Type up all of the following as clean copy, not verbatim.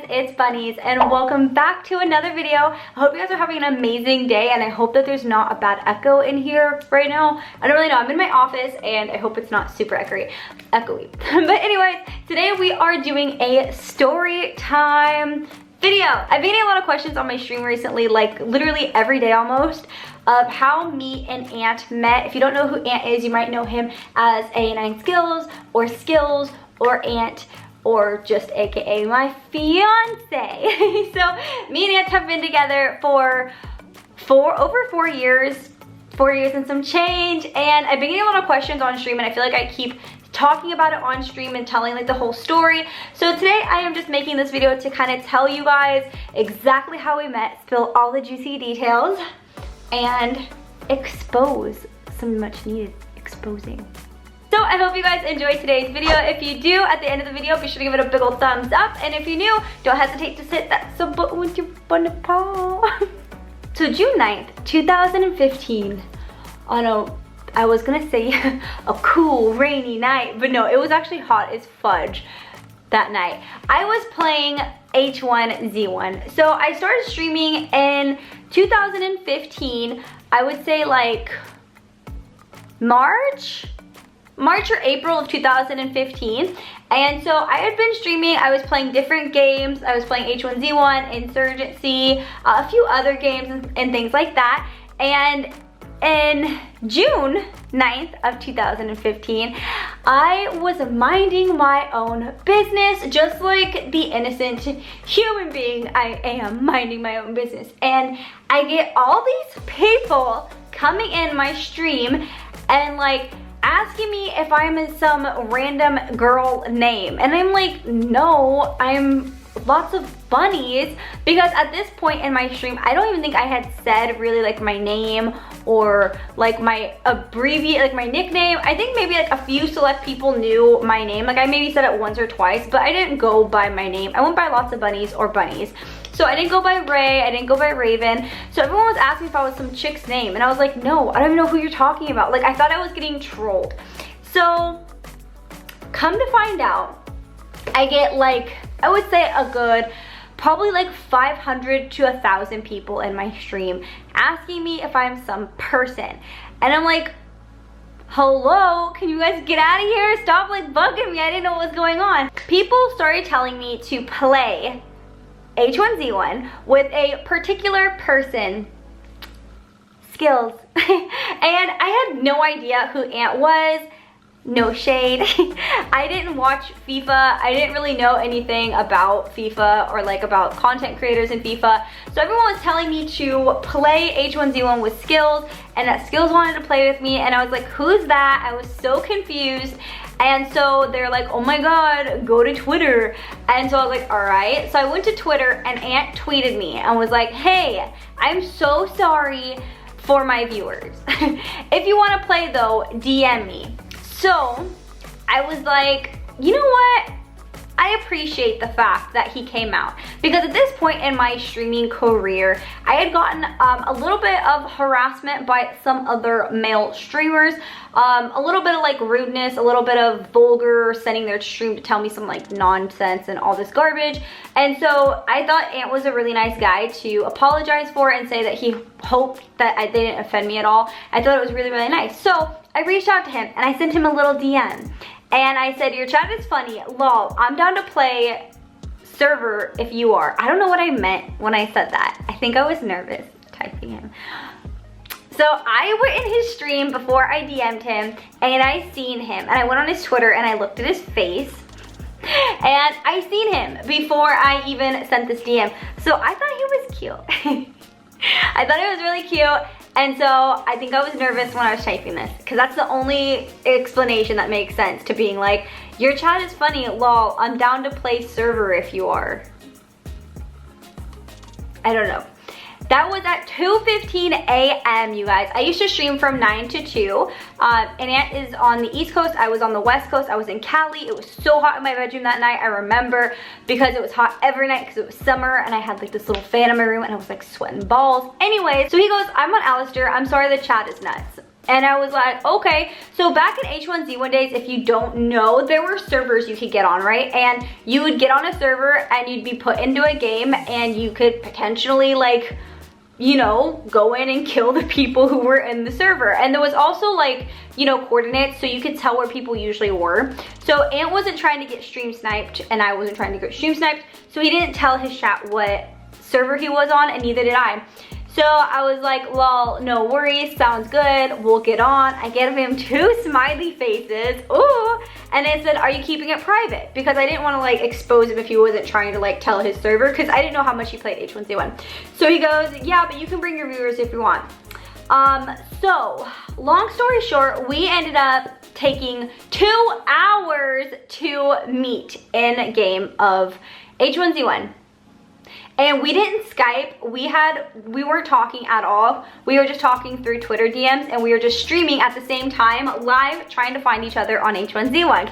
it's Bunnies and welcome back to another video. I hope you guys are having an amazing day and I hope that there's not a bad echo in here right now. I don't really know, I'm in my office and I hope it's not super echoey. But anyways, today we are doing a story time video. I've been getting a lot of questions on my stream recently, like literally every day almost, of how me and Ant met. If you don't know who Ant is, you might know him as A9 Skills or Ant, or just aka my fiance. So me and Ant have been together for over 4 years, 4 years and some change, and I've been getting a lot of questions on stream and I feel like I keep talking about it on stream and telling like the whole story. So today I am just making this video to kind of tell you guys exactly how we met, spill all the juicy details, and expose some much needed exposing. So I hope you guys enjoyed today's video. If you do, at the end of the video, be sure to give it a big old thumbs up. And if you're new, don't hesitate to hit that sub button with your bunny paw. So June 9th, 2015, on I was gonna say a cool rainy night, but no, it was actually hot as fudge that night. I was playing H1Z1. So I started streaming in 2015, I would say like March or April of 2015. And so I had been streaming, I was playing different games. I was playing H1Z1, Insurgency, a few other games and things like that. And in June 9th of 2015, I was minding my own business, just like the innocent human being I am, minding my own business. And I get all these people coming in my stream and like asking me if I'm some random girl name. And I'm like, no, I'm Lots of Bunnies, because at this point in my stream, I don't even think I had said really like my name or like my like my nickname. I think maybe like a few select people knew my name. Like I maybe said it once or twice, but I didn't go by my name. I went by Lots of Bunnies or Bunnies. So I didn't go by Ray, I didn't go by Raven. So everyone was asking if I was some chick's name. And I was like, no, I don't even know who you're talking about. Like I thought I was getting trolled. So come to find out, I get like, I would say a good, probably like 500 to 1,000 people in my stream asking me if I'm some person. And I'm like, hello, can you guys get out of here? Stop like bugging me, I didn't know what was going on. People started telling me to play H1Z1 with a particular person, Skillz. And I had no idea who Ant was. No shade. I didn't watch FIFA. I didn't really know anything about FIFA or like about content creators in FIFA. So everyone was telling me to play H1Z1 with Skillz, and that Skillz wanted to play with me, and I was like, who's that? I was so confused. And so they're like, oh my god, go to Twitter. And so I was like, all right. So I went to Twitter and Ant tweeted me and was like, hey, I'm so sorry for my viewers. If you want to play though, DM me. So I was like, you know what? I appreciate the fact that he came out, because at this point in my streaming career, I had gotten a little bit of harassment by some other male streamers, a little bit of like rudeness, a little bit of vulgar, sending their stream to tell me some like nonsense and all this garbage. And so I thought Ant was a really nice guy to apologize for and say that he hoped that they didn't offend me at all. I thought it was really, really nice. So I reached out to him and I sent him a little DM. And I said, your chat is funny, lol, I'm down to play server if you are. I don't know what I meant when I said that. I think I was nervous typing him. So I went in his stream before I DM'd him and I seen him. And I went on his Twitter and I looked at his face. And I seen him before I even sent this DM. So I thought he was cute. I thought it was really cute. And so I think I was nervous when I was typing this, because that's the only explanation that makes sense to being like, your chat is funny, lol, I'm down to play server if you are. I don't know. That was at 2:15 a.m. you guys. I used to stream from 9 to 2. And Ant is on the East Coast. I was on the West Coast. I was in Cali. It was so hot in my bedroom that night. I remember, because it was hot every night because it was summer and I had like this little fan in my room and I was like sweating balls. Anyways, so he goes, I'm on Alistair. I'm sorry the chat is nuts. And I was like, okay. So back in H1Z1 days, if you don't know, there were servers you could get on, right? And you would get on a server and you'd be put into a game and you could potentially like, you know, go in and kill the people who were in the server. And there was also like, you know, coordinates, so you could tell where people usually were. So Ant wasn't trying to get stream sniped and I wasn't trying to get stream sniped. So he didn't tell his chat what server he was on, and neither did I. So I was like, well, no worries, sounds good, we'll get on. I gave him 2 smiley faces, ooh, and it said, are you keeping it private? Because I didn't want to like expose him if he wasn't trying to like tell his server, because I didn't know how much he played H1Z1. So he goes, yeah, but you can bring your viewers if you want. So long story short, we ended up taking 2 hours to meet in a game of H1Z1. And we didn't Skype, we weren't talking at all. We were just talking through Twitter DMs, and we were just streaming at the same time, live, trying to find each other on H1Z1.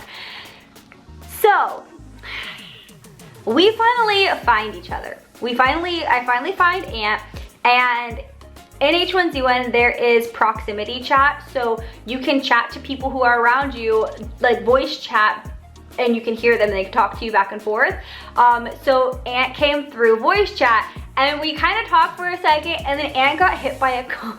So, we finally find each other. I finally find Ant, and in H1Z1 there is proximity chat, so you can chat to people who are around you, like voice chat, and you can hear them and they can talk to you back and forth. So Ant came through voice chat and we kind of talked for a second, and then Ant got hit by a car.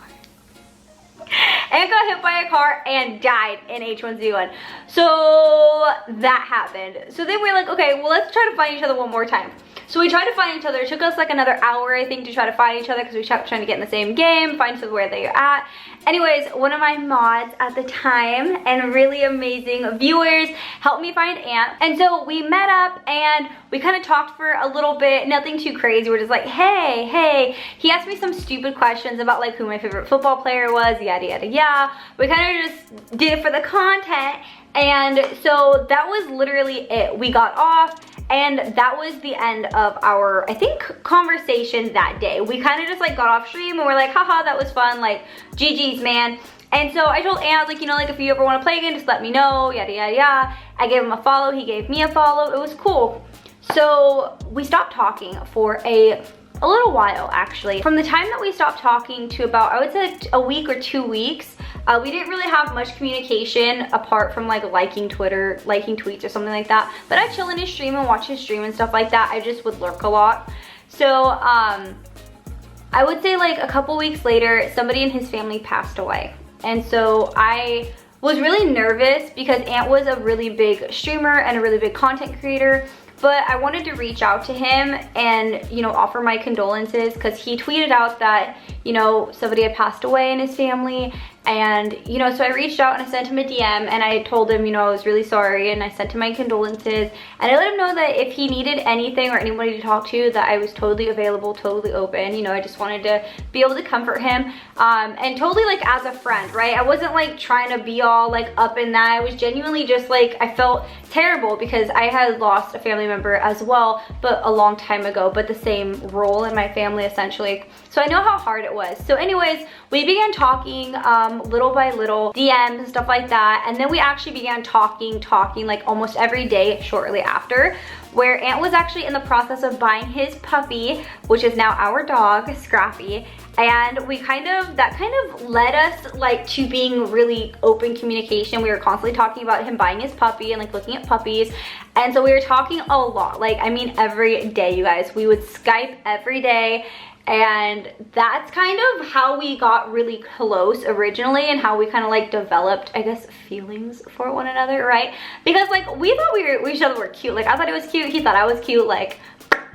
Ant got hit by a car and died in H1Z1. So that happened. So then we were like, okay, well, let's try to find each other one more time. So we tried to find each other. It took us like another hour, I think, to try to find each other because we kept trying to get in the same game, find where they are at. Anyways, one of my mods at the time and really amazing viewers helped me find Ant. And so we met up and we kind of talked for a little bit, nothing too crazy. We're just like, hey. He asked me some stupid questions about like who my favorite football player was, yada, yada, yada. We kind of just did it for the content. And so that was literally it. We got off, and that was the end of our, I think, conversation that day. We kind of just like got off stream and we're like, haha, that was fun, like GG's, man. And so I told Ant, like, you know, like if you ever want to play again, just let me know, yada, yada, yada. I gave him a follow, he gave me a follow, it was cool. So we stopped talking for a little while, actually. From the time that we stopped talking to about, I would say a week or 2 weeks, we didn't really have much communication apart from like liking Twitter, liking tweets or something like that. But I'd chill in his stream and watch his stream and stuff like that. I just would lurk a lot. So I would say like a couple weeks later, somebody in his family passed away. And so I was really nervous because Ant was a really big streamer and a really big content creator. But I wanted to reach out to him and, you know, offer my condolences because he tweeted out that, you know, somebody had passed away in his family. And, you know, so I reached out and I sent him a DM and I told him, you know, I was really sorry, and I sent him my condolences. And I let him know that if he needed anything or anybody to talk to, that I was totally available, totally open. You know, I just wanted to be able to comfort him, and totally like as a friend, right? I wasn't like trying to be all like up in that. I was genuinely just like, I felt terrible because I had lost a family member as well, but a long time ago, but the same role in my family essentially. So I know how hard it was. So anyways, we began talking little by little, DMs and stuff like that. And then we actually began talking like almost every day shortly after, where Ant was actually in the process of buying his puppy, which is now our dog, Scrappy. And that kind of led us like to being really open communication. We were constantly talking about him buying his puppy and like looking at puppies. And so we were talking a lot, like, I mean, every day, you guys. We would Skype every day. And that's kind of how we got really close originally, and how we kind of like developed, I guess, feelings for one another, right? Because like we thought we each other were cute. Like I thought it was cute, he thought I was cute, like,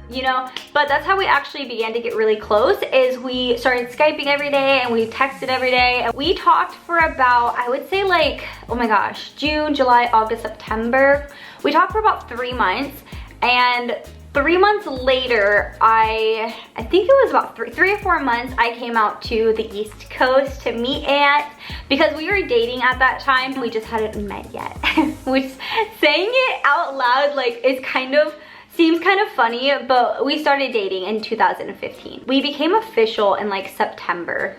you know. But that's how we actually began to get really close, is we started Skyping every day and we texted every day. And we talked for about, I would say like, oh my gosh, June, July, August, September. We talked for about 3 months, and 3 months later, I think it was about three or 4 months, I came out to the East Coast to meet Ant, because we were dating at that time. We just hadn't met yet. Which, saying it out loud, like, it's kind of, seems kind of funny, but we started dating in 2015. We became official in like September.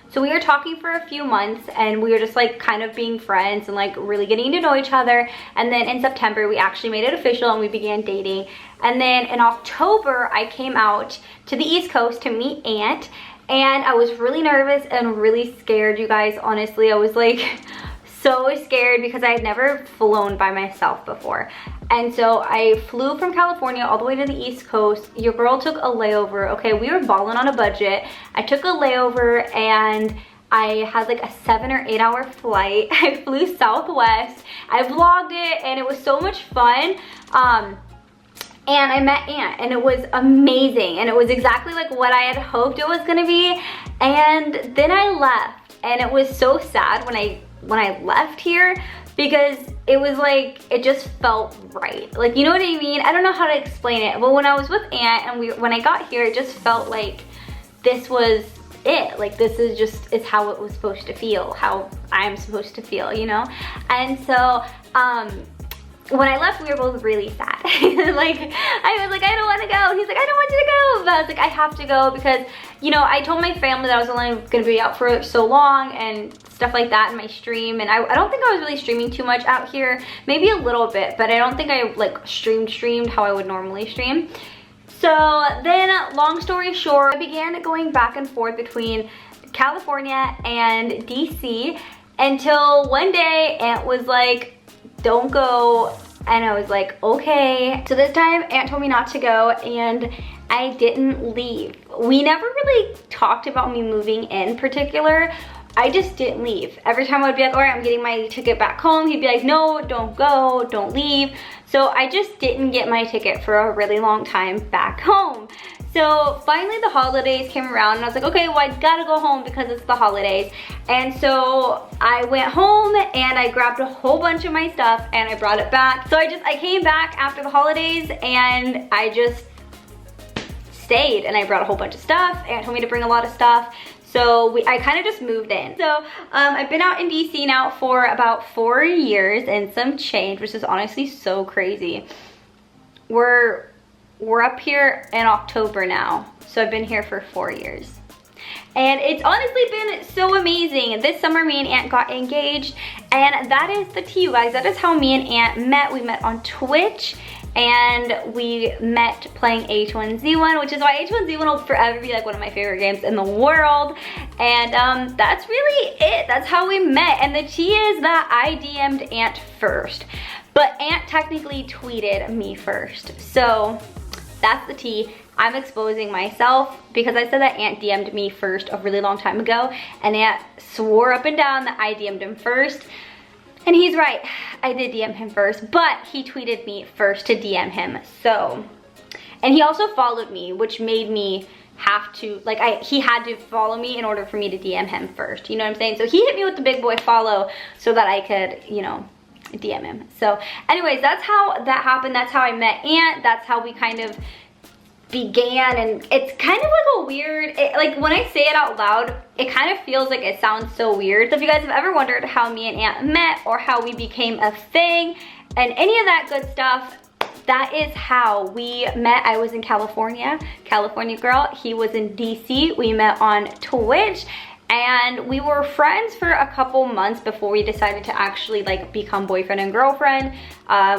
So we were talking for a few months and we were just like kind of being friends and like really getting to know each other. And then in September, we actually made it official and we began dating. And then in October, I came out to the East Coast to meet Ant. And I was really nervous and really scared, you guys. Honestly, I was like so scared because I had never flown by myself before. And so I flew from California all the way to the East Coast. Your girl took a layover. Okay, we were balling on a budget. I took a layover and I had like a 7 or 8 hour flight. I flew Southwest. I vlogged it and it was so much fun. And I met Ant and it was amazing. And it was exactly like what I had hoped it was gonna be. And then I left and it was so sad when I left here, because it was like, it just felt right. Like, you know what I mean? I don't know how to explain it, but when I was with Ant and when I got here, it just felt like this was it. Like, this is just, it's how it was supposed to feel, how I'm supposed to feel, you know? And so, when I left, we were both really sad. Like, I was like, I don't want to go. He's like, I don't want you to go. But I was like, I have to go because, you know, I told my family that I was only going to be out for so long and stuff like that in my stream. And I don't think I was really streaming too much out here. Maybe a little bit, but I don't think I like streamed how I would normally stream. So then, long story short, I began going back and forth between California and DC until one day Ant was like, don't go, and I was like, okay. So this time Ant told me not to go and I didn't leave. We never really talked about me moving in particular. I just didn't leave. Every time I would be like, all right, I'm getting my ticket back home, he'd be like, no, don't go, don't leave. So I just didn't get my ticket for a really long time back home. So finally the holidays came around and I was like, okay, well, I gotta go home because it's the holidays. And so I went home and I grabbed a whole bunch of my stuff and I brought it back. So I came back after the holidays and I just stayed and I brought a whole bunch of stuff. Aunt told me to bring a lot of stuff. So I kind of just moved in. So I've been out in DC now for about 4 years and some change, which is honestly so crazy. We're up here in October now. So I've been here for 4 years. And it's honestly been so amazing. This summer me and Ant got engaged and that is the tea, you guys. That is how me and Ant met. We met on Twitch and we met playing H1Z1, which is why H1Z1 will forever be like one of my favorite games in the world. And that's really it. That's how we met. And the tea is that I DM'd Ant first, but Ant technically tweeted me first. So that's the tea. I'm exposing myself because I said that Ant DM'd me first a really long time ago and Ant swore up and down that I DM'd him first. And he's right, I did DM him first, but he tweeted me first to DM him, so. And he also followed me, which made me have to, like he had to follow me in order for me to DM him first, you know what I'm saying? So he hit me with the big boy follow so that I could, you know, DM him. So anyways, that's how that happened. That's how I met Ant. That's how we kind of began, and it's kind of like a weird, like when I say it out loud, it kind of feels like it sounds so weird. So if you guys have ever wondered how me and Ant met or how we became a thing and any of that good stuff, that is how we met. I was in California girl. He was in DC. We met on Twitch. And we were friends for a couple months before we decided to actually like become boyfriend and girlfriend.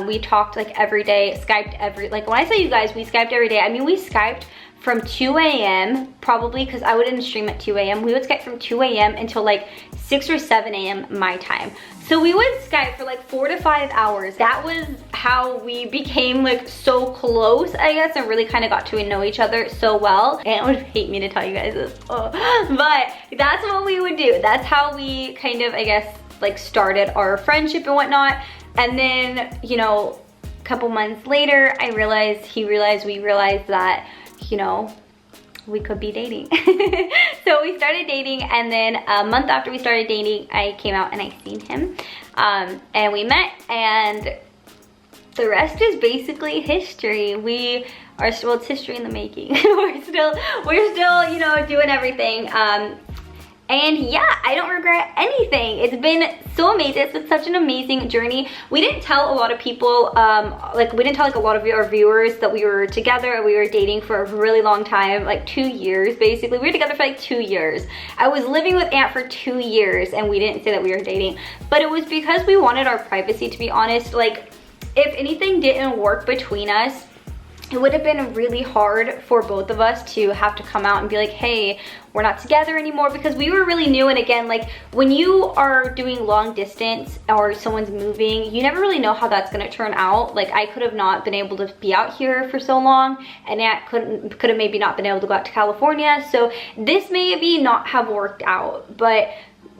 We talked like every day, Skyped like when I say you guys, we Skyped every day. I mean, we Skyped from 2 a.m. probably because I wouldn't stream at 2 a.m. We would Skype from 2 a.m. until like 6 or 7 a.m. my time. So we would Skype for like 4 to 5 hours. That was how we became like so close, I guess, and really kind of got to know each other so well. And it would hate me to tell you guys this, but that's what we would do. That's how we kind of, I guess, like started our friendship and whatnot. And then, you know, a couple months later, we realized that, you know, we could be dating. So we started dating, and then a month after we started dating, I came out and I seen him. And we met, and the rest is basically history. We are still, it's history in the making. we're still, you know, doing everything. And yeah, I don't regret anything. It's been so amazing. It's been such an amazing journey. We didn't tell a lot of people, we didn't tell like a lot of our viewers that we were together and we were dating for a really long time, like 2 years basically. We were together for like 2 years. I was living with Ant for 2 years and we didn't say that we were dating, but it was because we wanted our privacy, to be honest. Like, if anything didn't work between us, it would have been really hard for both of us to have to come out and be like, hey, we're not together anymore, because we were really new. And again, like when you are doing long distance or someone's moving, you never really know how that's gonna turn out. Like I could have not been able to be out here for so long, and Nat could have maybe not been able to go out to California. So this maybe not have worked out, but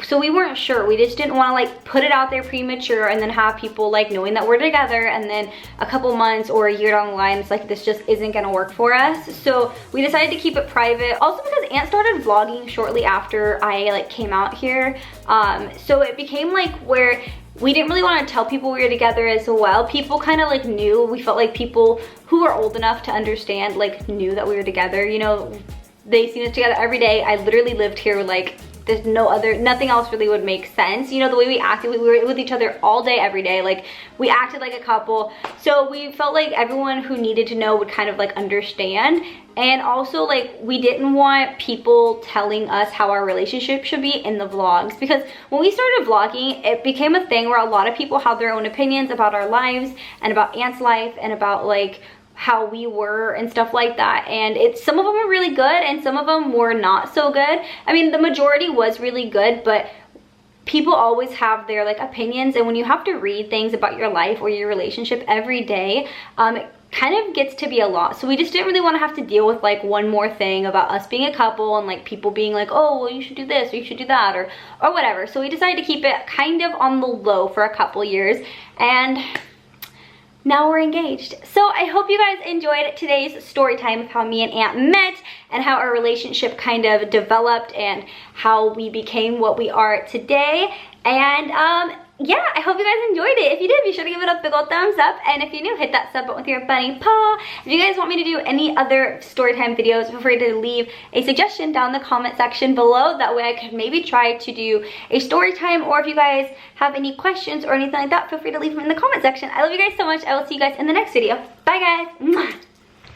so we weren't sure. We just didn't want to like put it out there premature and then have people like knowing that we're together, and then a couple months or a year down the line it's like this just isn't gonna work for us. So we decided to keep it private, also because Aunt started vlogging shortly after I like came out here. So it became like where we didn't really want to tell people we were together as well. People kind of like knew. We felt like people who are old enough to understand like knew that we were together. You know, they seen us together every day. I literally lived here like there's nothing else really would make sense. You know, the way we acted, we were with each other all day, every day. Like we acted like a couple. So we felt like everyone who needed to know would kind of like understand. And also like we didn't want people telling us how our relationship should be in the vlogs, because when we started vlogging, it became a thing where a lot of people have their own opinions about our lives and about Aunt's life and about like how we were and stuff like that. And some of them were really good and some of them were not so good. I mean, the majority was really good, but people always have their like opinions, and when you have to read things about your life or your relationship every day, it kind of gets to be a lot. So we just didn't really want to have to deal with like one more thing about us being a couple and like people being like, oh well, you should do this or you should do that or whatever. So we decided to keep it kind of on the low for a couple years, and now we're engaged. So I hope you guys enjoyed today's story time of how me and Aunt met and how our relationship kind of developed and how we became what we are today. And yeah, I hope you guys enjoyed it. If you did, be sure to give it a big old thumbs up. And if you're new, hit that sub button with your bunny paw. If you guys want me to do any other storytime videos, feel free to leave a suggestion down in the comment section below. That way I could maybe try to do a story time, or if you guys have any questions or anything like that, feel free to leave them in the comment section. I love you guys so much. I will see you guys in the next video. Bye guys. Mwah.